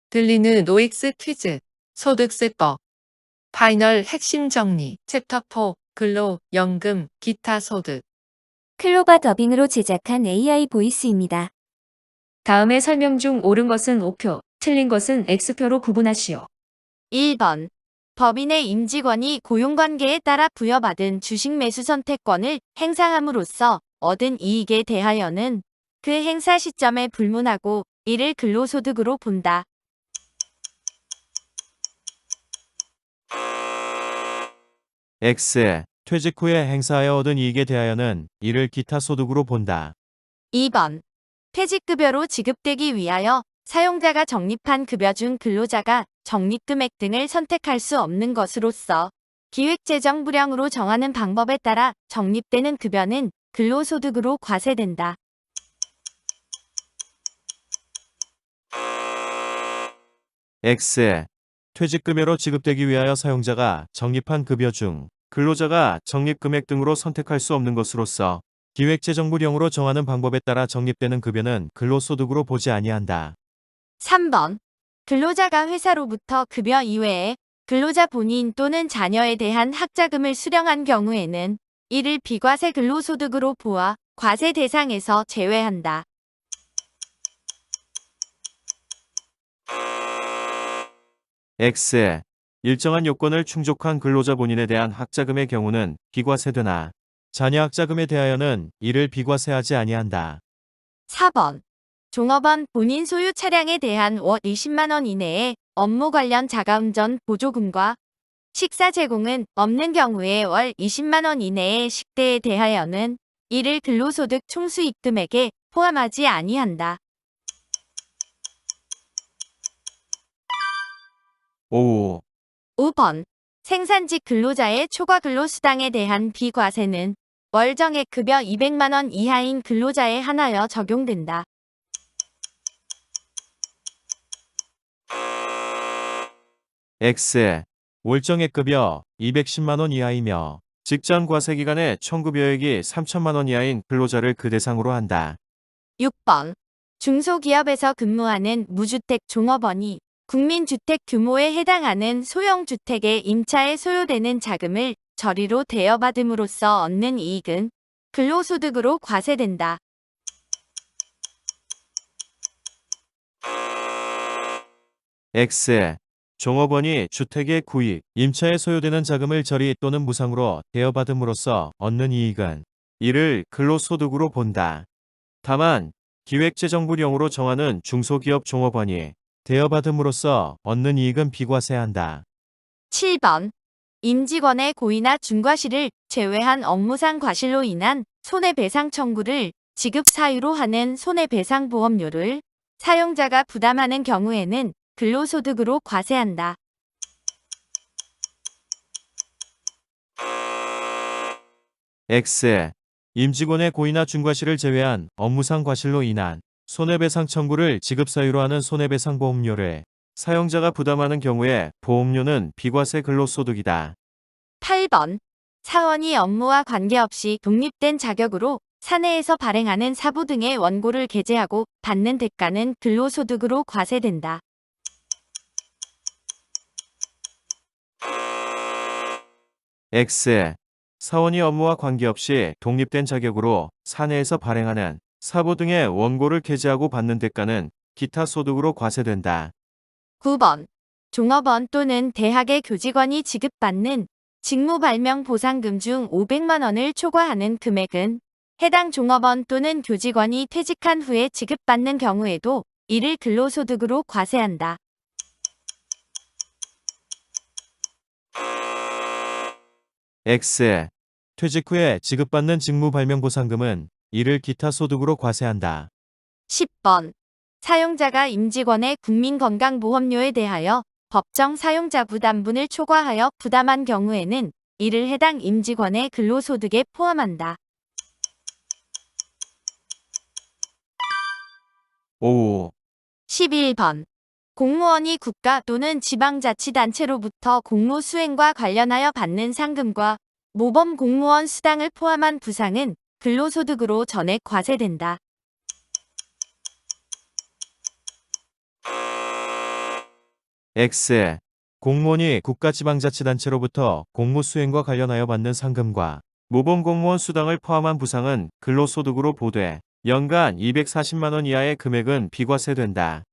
들리는 노익스 퀴즈, 소득세법, 파이널 핵심 정리, 챕터 4, 근로, 연금, 기타 소득. 클로바 더빙으로 제작한 AI 보이스입니다. 다음의 설명 중 옳은 것은 O표, 틀린 것은 X표로 구분하시오. 1번. 법인의 임직원이 고용관계에 따라 부여받은 주식 매수 선택권을 행사함으로써 얻은 이익에 대하여는 그 행사 시점에 불문하고 이를 근로소득으로 본다. X. 퇴직 후에 행사하여 얻은 이익에 대하여는 이를 기타 소득으로 본다. 2번. 퇴직급여로 지급되기 위하여 사용자가 적립한 급여 중 근로자가 적립금액 등을 선택할 수 없는 것으로서 기획재정 불량으로 정하는 방법에 따라 적립되는 급여는 근로소득으로 과세된다. X. 퇴직급여로 지급되기 위하여 사용자가 적립한 급여 중 근로자가 적립금액 등으로 선택할 수 없는 것으로서 기획재정부령으로 정하는 방법에 따라 적립되는 급여는 근로소득으로 보지 아니한다. 3번. 근로자가 회사로부터 급여 이외에 근로자 본인 또는 자녀에 대한 학자금을 수령한 경우에는 이를 비과세 근로소득으로 보아 과세 대상에서 제외한다. X. 일정한 요건을 충족한 근로자 본인에 대한 학자금의 경우는 비과세되나 자녀 학자금에 대하여는 이를 비과세하지 아니한다. 4번. 종업원 본인 소유 차량에 대한 월 20만 원 이내의 업무 관련 자가운전 보조금과 식사 제공은 없는 경우에 월 20만 원 이내의 식대에 대하여는 이를 근로소득 총수익 금액에 포함하지 아니한다. 5. 5번. 생산직 근로자의 초과 근로수당에 대한 비과세는 월 정액 급여 200만 원 이하인 근로자에 한하여 적용된다. X. 월정액 급여 210만 원 이하이며 직장 과세 기간에 청구여액이 3천만 원 이하인 근로자를 그 대상으로 한다. 6번. 중소기업에서 근무하는 무주택 종업원이 국민주택 규모에 해당하는 소형주택에 임차에 소요되는 자금을 저리로 대여받음으로써 얻는 이익은 근로소득으로 과세된다. X. 종업원이 주택의 구입, 임차에 소요되는 자금을 저리 또는 무상으로 대여받음으로써 얻는 이익은 이를 근로소득으로 본다. 다만 기획재정부령으로 정하는 중소기업 종업원이 대여받음으로써 얻는 이익은 비과세한다. 7번. 임직원의 고의나 중과실을 제외한 업무상 과실로 인한 손해배상 청구를 지급 사유로 하는 손해배상보험료를 사용자가 부담하는 경우에는 근로소득으로 과세한다. X. 임직원의 고의나 중과실을 제외한 업무상 과실로 인한 손해배상 청구를 지급 사유로 하는 손해배상보험료를 사용자가 부담하는 경우에 보험료는 비과세 근로소득이다. 8번. 사원이 업무와 관계없이 독립된 자격으로 사내에서 발행하는 사부 등의 원고를 게재하고 받는 대가는 근로소득으로 과세된다. X. 사원이 업무와 관계없이 독립된 자격으로 사내에서 발행하는 사부 등의 원고를 게재하고 받는 대가는 기타 소득으로 과세된다. 9번. 종업원 또는 대학의 교직원이 지급받는 직무발명 보상금 중 500만 원을 초과하는 금액은 해당 종업원 또는 교직원이 퇴직한 후에 지급받는 경우에도 이를 근로소득으로 과세한다. X. 퇴직 후에 지급받는 직무발명보상금은 이를 기타 소득으로 과세한다. 10번. 사용자가 임직원의 국민건강보험료에 대하여 법정 사용자 부담분을 초과하여 부담한 경우에는 이를 해당 임직원의 근로소득에 포함한다. 5. 11번. 공무원이 국가 또는 지방자치단체로부터 공무 수행과 관련하여 받는 상금과 모범 공무원 수당을 포함한 부상은 근로소득으로 전액 과세된다. X. 공무원이 국가지방자치단체로부터 공무 수행과 관련하여 받는 상금과 모범공무원 수당을 포함한 부상은 근로소득으로 보되 연간 240만 원 이하의 금액은 비과세된다.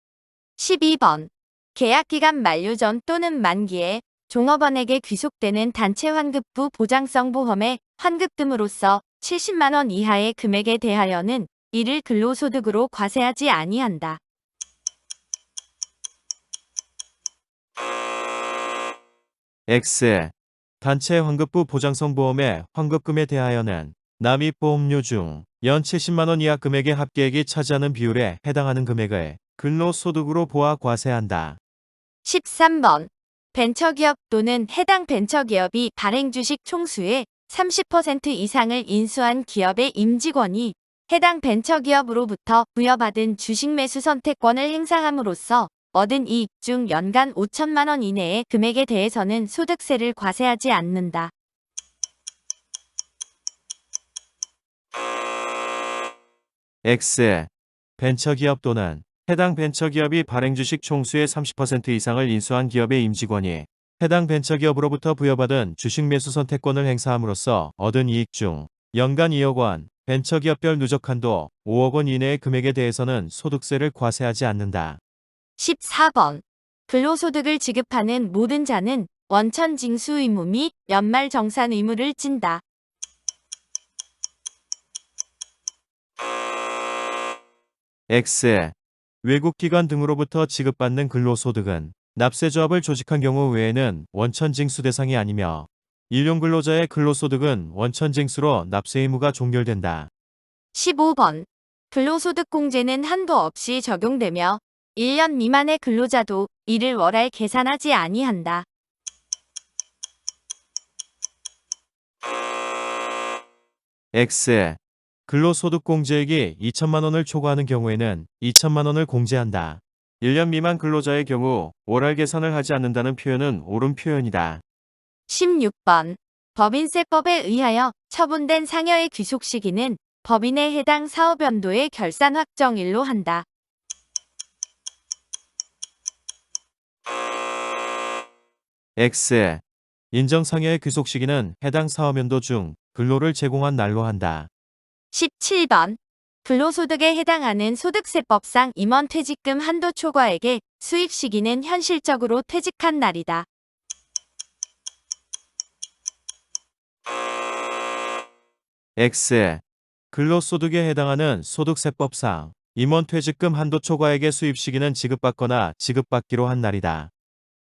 12번. 계약기간 만료 전 또는 만기에 종업원에게 귀속되는 단체 환급부 보장성 보험의 환급금으로서 70만 원 이하의 금액에 대하여는 이를 근로소득으로 과세하지 아니한다. X. 단체 환급부 보장성 보험의 환급금에 대하여는 납입보험료 중 연 70만 원 이하 금액의 합계액이 차지하는 비율에 해당하는 금액을 근로소득으로 보아 과세한다. 13번. 벤처기업 또는 해당 벤처기업이 발행주식 총수의 30% 이상을 인수한 기업의 임직원이 해당 벤처기업으로부터 부여받은 주식 매수 선택권을 행사함으로써 얻은 이익 중 연간 5천만 원 이내의 금액에 대해서는 소득세를 과세하지 않는다. X. 벤처기업 또는 해당 벤처기업이 발행주식 총수의 30% 이상을 인수한 기업의 임직원이 해당 벤처기업으로부터 부여받은 주식 매수 선택권을 행사함으로써 얻은 이익 중 연간 2억 원, 벤처기업별 누적 한도 5억 원 이내의 금액에 대해서는 소득세를 과세하지 않는다. 14번. 근로소득을 지급하는 모든 자는 원천징수 의무 및 연말정산 의무를 진다. X. 외국기관 등으로부터 지급받는 근로소득은 납세조합을 조직한 경우 외에는 원천징수 대상이 아니며 일용근로자의 근로소득은 원천징수로 납세 의무가 종결된다. 15번. 근로소득공제는 한도 없이 적용되며 1년 미만의 근로자도 이를 월할 계산하지 아니한다. X. 근로소득공제액이 2천만 원을 초과하는 경우에는 2천만 원을 공제한다. 1년 미만 근로자의 경우 월할 계산을 하지 않는다는 표현은 옳은 표현이다. 16번. 법인세법에 의하여 처분된 상여의 귀속 시기는 법인의 해당 사업연도의 결산 확정일로 한다. X. 인정상여의 귀속 시기는 해당 사업연도 중 근로를 제공한 날로 한다. 17번. 근로소득에 해당하는 소득세법상 임원 퇴직금 한도 초과액의 수입 시기는 현실적으로 퇴직한 날이다. X. 근로소득에 해당하는 소득세법상 임원 퇴직금 한도 초과액의 수입 시기는 지급받거나 지급받기로 한 날이다.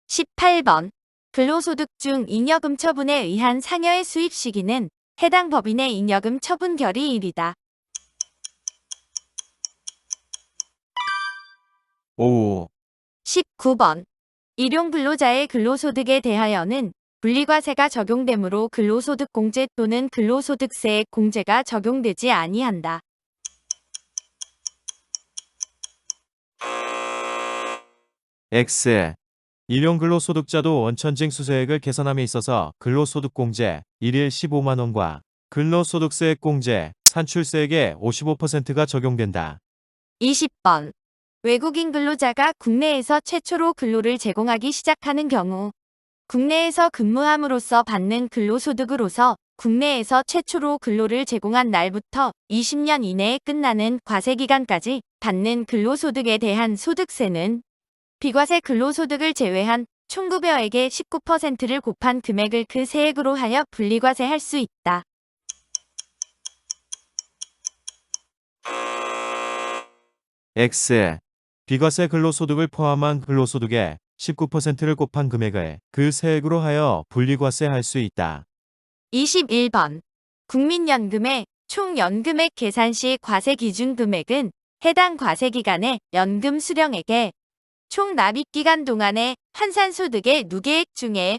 18번. 근로소득 중 잉여금 처분에 의한 상여의 수입 시기는 해당 법인의 잉여금 처분 결의일이다. 5. 19번. 일용근로자의 근로소득에 대하여는 분리과세가 적용되므로 근로소득공제 또는 근로소득세액 공제가 적용되지 아니한다. X. 일용근로소득자도 원천징수세액을 계산함에 있어서 근로소득공제 1일 15만 원과 근로소득세액 공제 산출세액의 55%가 적용된다. 20번. 외국인 근로자가 국내에서 최초로 근로를 제공하기 시작하는 경우 국내에서 근무함으로써 받는 근로소득으로서 국내에서 최초로 근로를 제공한 날부터 20년 이내에 끝나는 과세기간까지 받는 근로소득에 대한 소득세는 비과세 근로소득을 제외한 총급여액의 19%를 곱한 금액을 그 세액으로 하여 분리과세할 수 있다. X. 비과세 근로소득을 포함한 근로소득의 19%를 곱한 금액을 그 세액으로 하여 분리과세할 수 있다. 21번. 국민연금의 총 연금액 계산 시 과세 기준 금액은 해당 과세기간의 연금 수령액에 총 납입기간 동안의 환산소득의 누계액 중에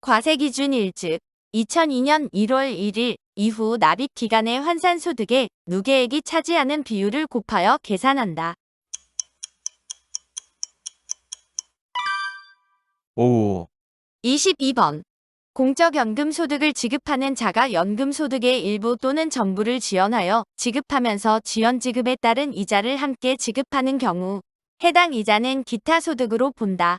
과세기준일 즉 2002년 1월 1일 이후 납입기간의 환산소득의 누계액이 차지하는 비율을 곱하여 계산한다. 5. 22번. 공적연금소득을 지급하는 자가 연금소득의 일부 또는 전부를 지원하여 지급하면서 지원지급에 따른 이자를 함께 지급하는 경우 해당 이자는 기타 소득으로 본다.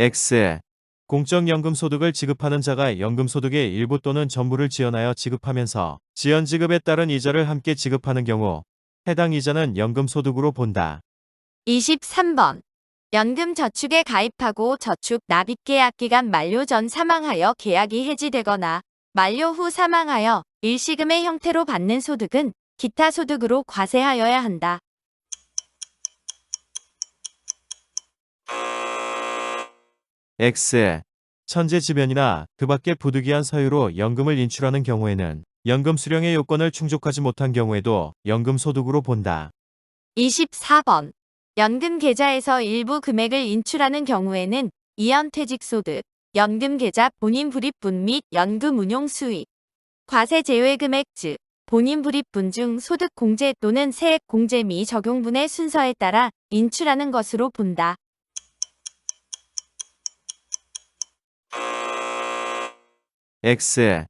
X. 공적연금 소득을 지급하는 자가 연금소득의 일부 또는 전부를 지연하여 지급하면서 지연 지급에 따른 이자를 함께 지급하는 경우 해당 이자는 연금소득으로 본다. 23번. 연금저축에 가입하고 저축 납입 계약 기간 만료 전 사망하여 계약이 해지되거나 만료 후 사망하여 일시금의 형태로 받는 소득은 기타 소득으로 과세하여야 한다. X. 천재지변이나 그 밖의 부득이한 사유로 연금을 인출하는 경우에는 연금 수령의 요건을 충족하지 못한 경우에도 연금소득으로 본다. 24번. 연금 계좌에서 일부 금액을 인출하는 경우에는 이연퇴직소득, 연금 계좌 본인 불입분 및 연금 운용 수익, 과세 제외 금액 즉 본인 불입분 중 소득 공제 또는 세액 공제 미 적용분의 순서에 따라 인출하는 것으로 본다. X.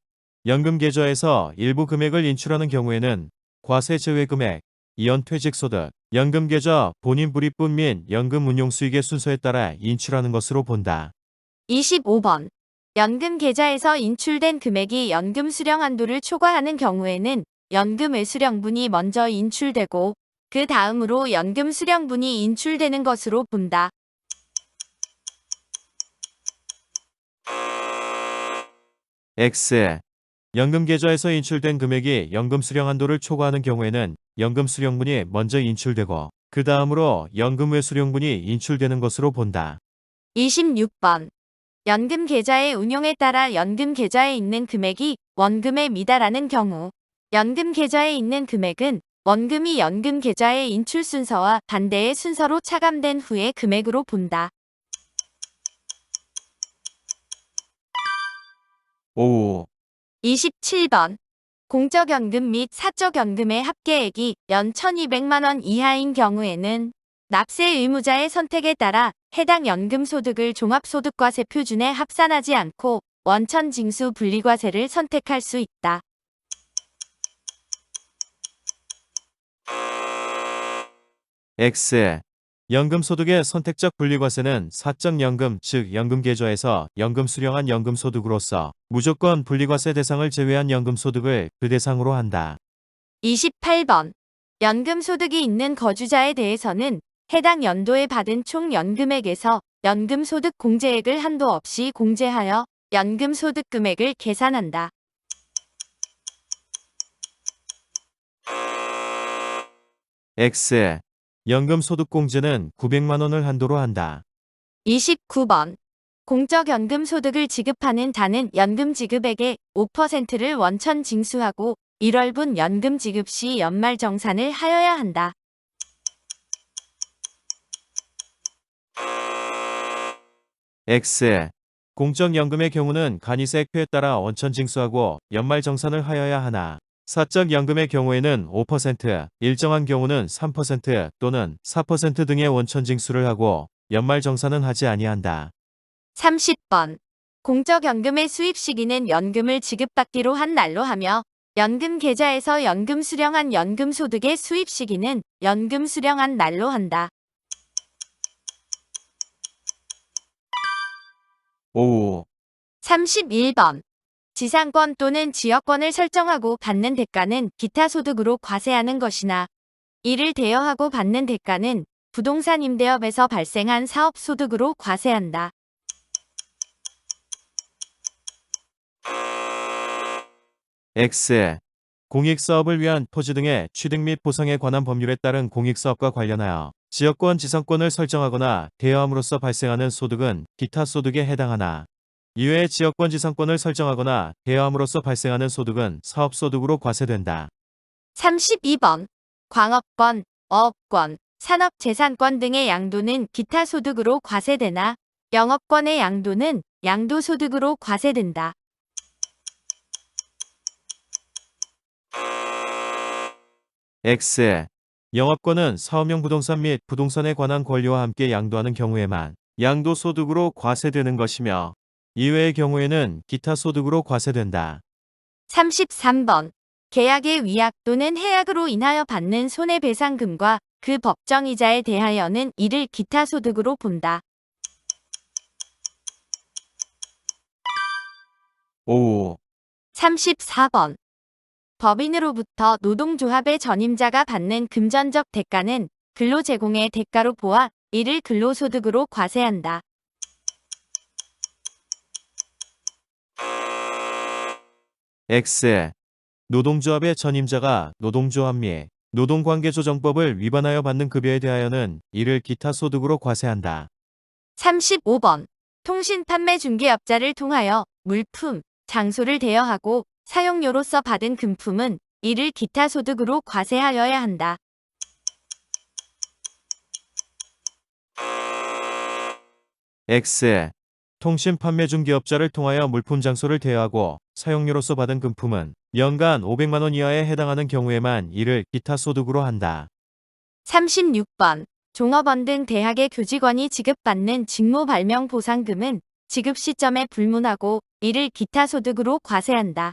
연금 계좌에서 일부 금액을 인출하는 경우에는 과세 제외 금액, 이연퇴직소득, 연금 계좌 본인 불입분 및 연금 운용 수익의 순서에 따라 인출하는 것으로 본다. 25번. 연금 계좌에서 인출된 금액이 연금 수령 한도를 초과하는 경우에는 연금 외수령분이 먼저 인출되고 그 다음으로 연금 수령분이 인출되는 것으로 본다. X. 연금 계좌에서 인출된 금액이 연금 수령 한도를 초과하는 경우에는 연금 수령분이 먼저 인출되고 그 다음으로 연금 외수령분이 인출되는 것으로 본다. 26번. 연금 계좌의 운용에 따라 연금 계좌에 있는 금액이 원금에 미달하는 경우 연금 계좌에 있는 금액은 원금이 연금 계좌의 인출 순서와 반대의 순서로 차감된 후의 금액으로 본다. 5. 27번. 공적연금 및 사적연금의 합계액이 연 1200만 원 이하인 경우에는 납세 의무자의 선택에 따라 해당 연금소득을 종합소득과세 표준에 합산하지 않고 원천징수 분리과세를 선택할 수 있다. X. 연금소득의 선택적 분리과세는 사적연금 즉 연금계좌에서 연금 수령한 연금소득으로서 무조건 분리과세 대상을 제외한 연금소득을 그 대상으로 한다. 28번. 연금소득이 있는 거주자에 대해서는 해당 연도에 받은 총 연금액에서 연금소득 공제액을 한도 없이 공제하여 연금소득 금액을 계산한다. X. 연금소득공제는 900만 원을 한도로 한다. 29번. 공적연금 소득을 지급하는 자는 연금 지급액의 5%를 원천 징수하고 1월분 연금 지급 시 연말정산을 하여야 한다. X. 공적연금의 경우는 간이세액표에 따라 원천징수하고 연말정산을 하여야 하나 사적연금의 경우에는 5%, 일정한 경우는 3% 또는 4% 등의 원천징수를 하고 연말정산은 하지 아니한다. 30번. 공적연금의 수입 시기는 연금을 지급받기로 한 날로 하며 연금 계좌에서 연금 수령한 연금소득의 수입 시기는 연금 수령한 날로 한다. 5. 31번. 지상권 또는 지역권을 설정하고 받는 대가는 기타 소득으로 과세하는 것이나 이를 대여하고 받는 대가는 부동산 임대업에서 발생한 사업 소득으로 과세한다. X. 공익사업을 위한 토지 등의 취득 및 보상에 관한 법률에 따른 공익사업과 관련하여 지역권 지상권을 설정하거나 대여함으로써 발생하는 소득은 기타 소득에 해당하나 이외에 지역권 지상권을 설정하거나 대여함으로써 발생하는 소득은 사업소득으로 과세된다. 32번. 광업권, 어업권, 산업재산권 등의 양도는 기타 소득으로 과세되나 영업권의 양도는 양도소득으로 과세된다. X. 영업권은 사업용 부동산 및 부동산에 관한 권리와 함께 양도하는 경우에만 양도소득으로 과세되는 것이며 이외의 경우에는 기타 소득으로 과세된다. 33번. 계약의 위약 또는 해약으로 인하여 받는 손해배상금과 그 법정이자에 대하여는 이를 기타 소득으로 본다. 5. 34번. 법인으로부터 노동조합의 전임자가 받는 금전적 대가는 근로제공의 대가로 보아 이를 근로소득으로 과세한다. X. 노동조합의 전임자가 노동조합 및 노동관계조정법을 위반하여 받는 급여에 대하여는 이를 기타 소득으로 과세한다. 35번. 통신 판매 중개업자를 통하여 물품, 장소를 대여하고 사용료로서 받은 금품은 이를 기타 소득으로 과세하여야 한다. X. 통신 판매 중개업자를 통하여 물품 장소를 대여하고 사용료로서 받은 금품은 연간 500만 원 이하에 해당하는 경우에만 이를 기타 소득으로 한다. 36번. 종업원 등 대학의 교직원이 지급받는 직무 발명 보상금은 지급 시점에 불문하고 이를 기타 소득으로 과세한다.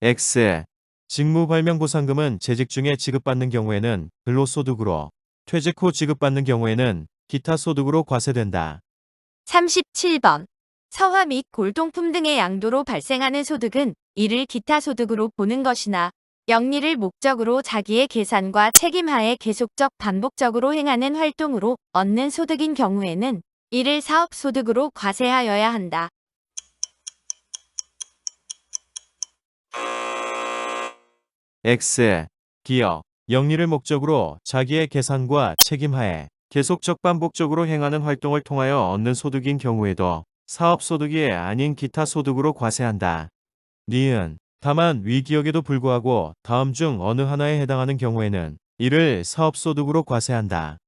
X. 직무 발명 보상금은 재직 중에 지급받는 경우에는 근로소득으로, 퇴직 후 지급받는 경우에는 기타 소득으로 과세된다. 37번. 서화 및 골동품 등의 양도로 발생하는 소득은 이를 기타 소득으로 보는 것이나 영리를 목적으로 자기의 계산과 책임하에 계속적 반복적으로 행하는 활동으로 얻는 소득인 경우에는 이를 사업소득으로 과세하여야 한다. X. 기업, 영리를 목적으로 자기의 계산과 책임하에 계속적 반복적으로 행하는 활동을 통하여 얻는 소득인 경우에도 사업소득이 아닌 기타 소득으로 과세한다. 니은. 다만 위기역에도 불구하고 다음 중 어느 하나에 해당하는 경우에는 이를 사업소득으로 과세한다.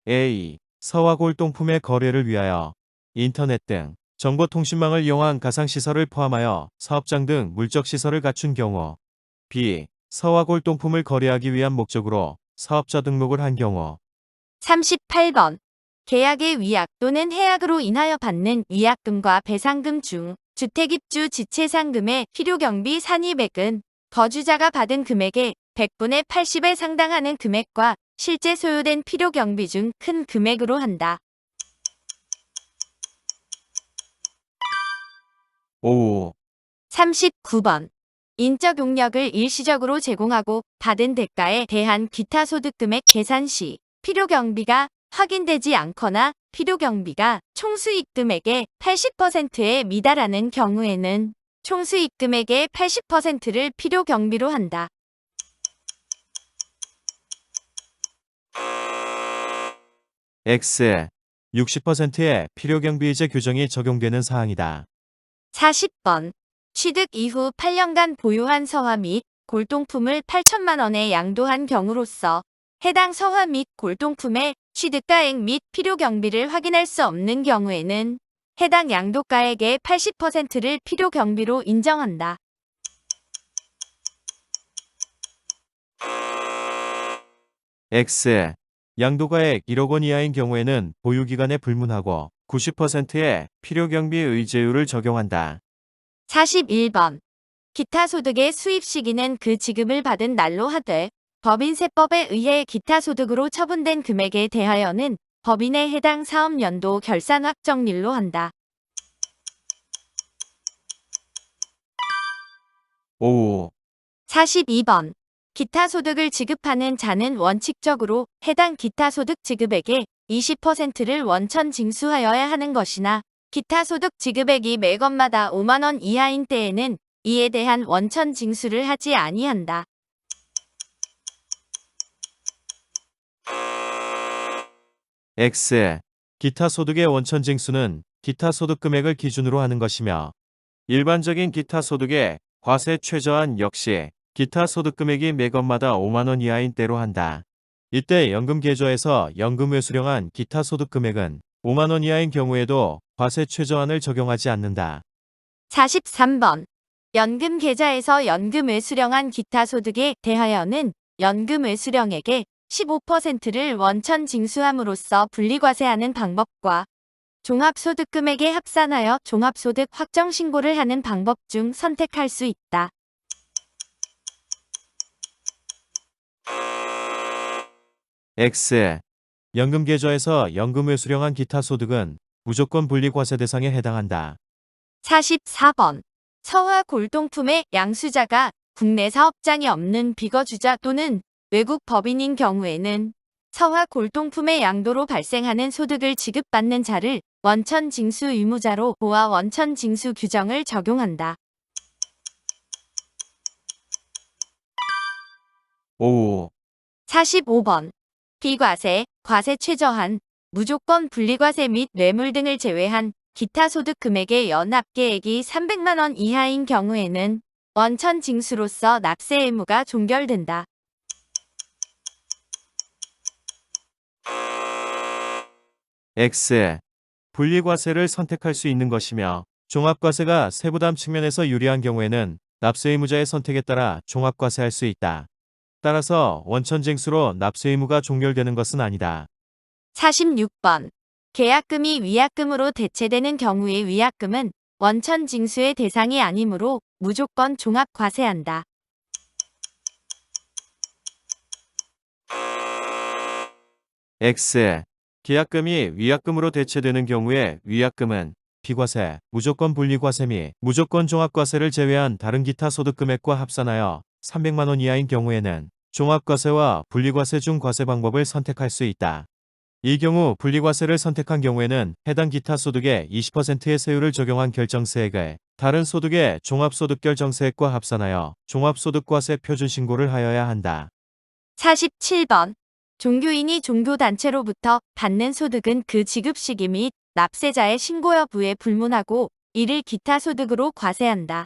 A. 서화골동품의 거래를 위하여 인터넷 등 정보통신망을 이용한 가상시설을 포함하여 사업장 등 물적시설을 갖춘 경우. B. 서화골동품을 거래하기 위한 목적으로 사업자 등록을 한 경우. 38번. 계약의 위약 또는 해약으로 인하여 받는 위약금과 배상금 중 주택입주 지체상금의 필요경비 산입액은 거주자가 받은 금액의 100분의 80에 상당하는 금액과 실제 소요된 필요경비 중 큰 금액으로 한다. 5. 39번. 인적 용역을 일시적으로 제공하고 받은 대가에 대한 기타 소득금액 계산 시 필요경비가 확인되지 않거나 필요경비가 총수익 금액의 80%에 미달하는 경우에는 총수익 금액의 80%를 필요경비로 한다. X. 60%의 필요경비이제 규정이 적용되는 사항이다. 40번. 취득 이후 8년간 보유한 서화 및 골동품을 8천만 원에 양도한 경우로서 해당 서화 및 골동품의 취득가액 및 필요경비를 확인할 수 없는 경우에는 해당 양도가액의 80%를 필요경비로 인정한다. X. 양도가액 1억 원 이하인 경우에는 보유기간에 불문하고 90%의 필요경비 의제율을 적용한다. 41번. 기타 소득의 수입 시기는 그 지급을 받은 날로 하되 법인세법에 의해 기타 소득으로 처분된 금액에 대하여는 법인의 해당 사업연도 결산 확정일로 한다. 5. 42번. 기타 소득을 지급하는 자는 원칙적으로 해당 기타 소득 지급액의 20%를 원천 징수하여야 하는 것이나 기타 소득 지급액이 매건마다 5만 원 이하인 때에는 이에 대한 원천 징수를 하지 아니한다. X. 기타 소득의 원천 징수는 기타 소득 금액을 기준으로 하는 것이며 일반적인 기타 소득의 과세 최저한 역시 기타 소득 금액이 매건마다 5만 원 이하인 때로 한다. 이때 연금계좌에서 연금을 수령한 기타 소득 금액은 5만 원 이하인 경우에도 과세 최저한을 적용하지 않는다. 43번. 연금 계좌에서 연금을 수령한 기타 소득에 대하여는 연금을 수령액의 15%를 원천 징수함으로써 분리과세하는 방법과 종합소득 금액에 합산하여 종합소득 확정 신고를 하는 방법 중 선택할 수 있다. X. 연금 계좌에서 연금을 수령한 기타 소득은 무조건 분리과세 대상에 해당한다. 44번. 서화 골동품의 양수자가 국내 사업장이 없는 비거주자 또는 외국 법인인 경우에는 서화 골동품의 양도로 발생하는 소득을 지급받는 자를 원천 징수 의무자로 보아 원천 징수 규정을 적용한다. 5. 45번. 비과세, 과세 최저한, 무조건 분리과세 및 뇌물 등을 제외한 기타 소득 금액의 연합계액이 300만 원 이하인 경우에는 원천 징수로서 납세 의무가 종결된다. X. 분리과세를 선택할 수 있는 것이며 종합과세가 세부담 측면에서 유리한 경우에는 납세 의무자의 선택에 따라 종합과세할 수 있다. 따라서 원천징수로 납세 의무가 종결되는 것은 아니다. 46번. 계약금이 위약금으로 대체되는 경우의 위약금은 원천 징수의 대상이 아니므로 무조건 종합과세한다. X. 계약금이 위약금으로 대체되는 경우에 위약금은 비과세, 무조건 분리과세 및 무조건 종합과세를 제외한 다른 기타 소득 금액과 합산하여 300만 원 이하인 경우에는 종합과세와 분리과세 중 과세 방법을 선택할 수 있다. 이 경우 분리과세를 선택한 경우에는 해당 기타 소득의 20%의 세율을 적용한 결정세액을 다른 소득의 종합소득결정세액과 합산하여 종합소득과세 표준신고를 하여야 한다. 47번. 종교인이 종교단체로부터 받는 소득은 그 지급 시기 및 납세자의 신고 여부에 불문하고 이를 기타 소득으로 과세한다.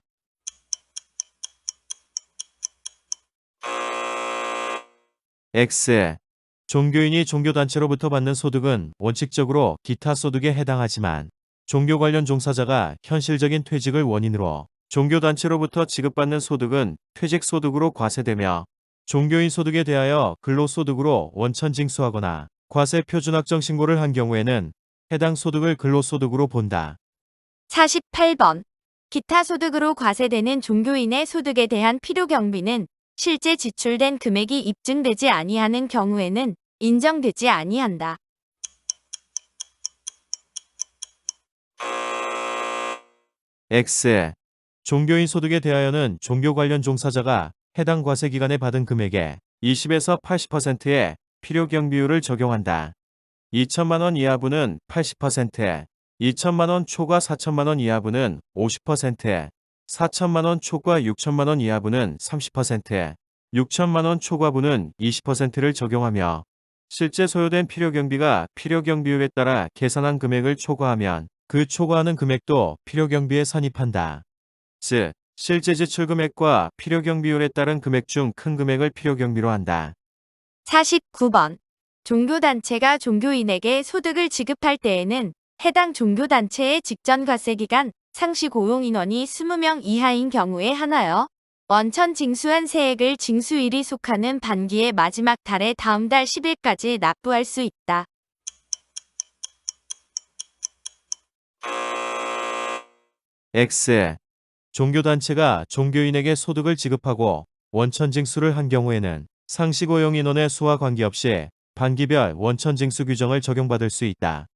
X. 종교인이 종교단체로부터 받는 소득은 원칙적으로 기타 소득에 해당하지만 종교 관련 종사자가 현실적인 퇴직을 원인으로 종교단체로부터 지급받는 소득은 퇴직소득으로 과세되며 종교인 소득에 대하여 근로소득으로 원천징수하거나 과세 표준확정 신고를 한 경우에는 해당 소득을 근로소득으로 본다. 48번. 기타 소득으로 과세되는 종교인의 소득에 대한 필요경비는 실제 지출된 금액이 입증되지 아니하는 경우에는 인정되지 아니한다. X. 종교인 소득에 대하여는 종교 관련 종사자가 해당 과세 기간에 받은 금액의 20에서 80%의 필요경비율을 적용한다. 2천만 원 이하분은 80%, 2천만 원 초과 4천만 원 이하분은 50%, 4천만 원 초과 6천만 원 이하분은 30%, 6천만 원 초과분은 20%를 적용하며 실제 소요된 필요경비가 필요경비율에 따라 계산한 금액을 초과하면 그 초과하는 금액도 필요경비에 산입한다. 즉, 실제 지출 금액과 필요경비율에 따른 금액 중 큰 금액을 필요경비로 한다. 49번. 종교단체가 종교인에게 소득을 지급할 때에는 해당 종교단체의 직전과세기간 상시 고용인원이 20명 이하인 경우에 하나여 원천 징수한 세액을 징수일이 속하는 반기의 마지막 달의 다음 달 10일까지 납부할 수 있다. X. 종교단체가 종교인에게 소득을 지급하고 원천징수를 한 경우에는 상시고용인원의 수와 관계없이 반기별 원천징수 규정을 적용받을 수 있다.